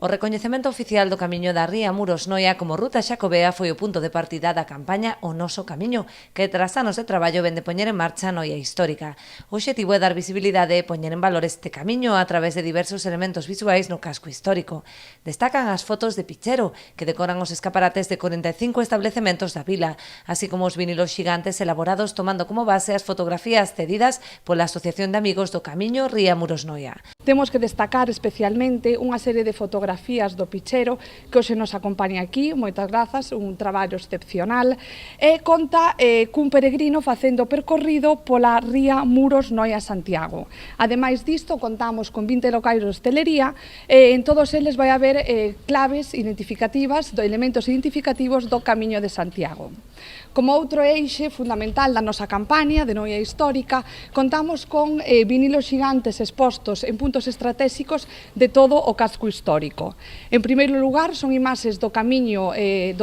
O recoñecemento oficial do Camiño da Ría Muros-Noia como ruta xacobea foi o punto de partida da campaña O Noso Camiño, que tras anos de traballo vén de poñer en marcha a Noia Histórica. O obxectivo é dar visibilidade e poñer en valor este camiño a través de diversos elementos visuais no casco histórico. Destacan as fotos de Pichero, que decoran os escaparates de 45 establecementos da vila, así como os vinilos xigantes elaborados tomando como base as fotografías cedidas pola Asociación de Amigos do Camiño Ría Muros-Noia. Temos que destacar especialmente unha serie de fotografías do Pichero que hoxe nos acompaña aquí, moitas grazas, un traballo excepcional, e conta cun peregrino facendo percorrido pola ría Muros-Noia Santiago. Ademais disto, contamos con 20 locais de hostelería e en todos eles vai haber claves identificativas, elementos identificativos do Camiño de Santiago. Como outro eixe fundamental da nosa campaña de Noia Histórica, contamos con vinilos xigantes expostos en puntos estratégicos de todo o casco histórico. En primeiro lugar, son imaxes do Camiño e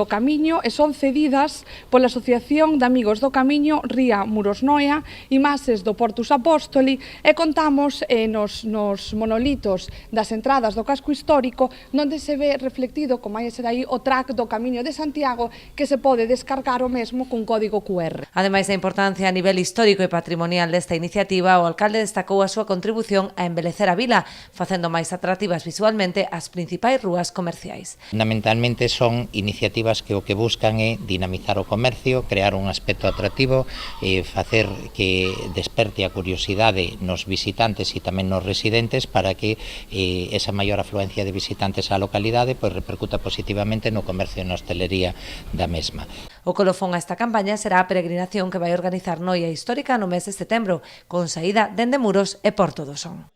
son cedidas pola Asociación de Amigos do Camiño Ría Muros-Noia, imaxes do Portus Apóstoli, e contamos nos monolitos das entradas do casco histórico, onde se ve reflectido, como hai ese aí, o track do Camiño de Santiago, que se pode descargar o mesmo cun código QR. Ademais da importancia a nivel histórico e patrimonial desta iniciativa, o alcalde destacou a súa contribución a embelecer a vila, facendo máis atractivas visualmente as principais rúas comerciais. Fundamentalmente son iniciativas que o que buscan é dinamizar o comercio, crear un aspecto atractivo, facer que desperte a curiosidade nos visitantes e tamén nos residentes para que esa maior afluencia de visitantes á localidade repercuta positivamente no comercio e na hostelería da mesma. O colofón a esta campaña será a peregrinación que vai organizar Noia Histórica no mes de setembro, con saída dende Muros e Porto do Son.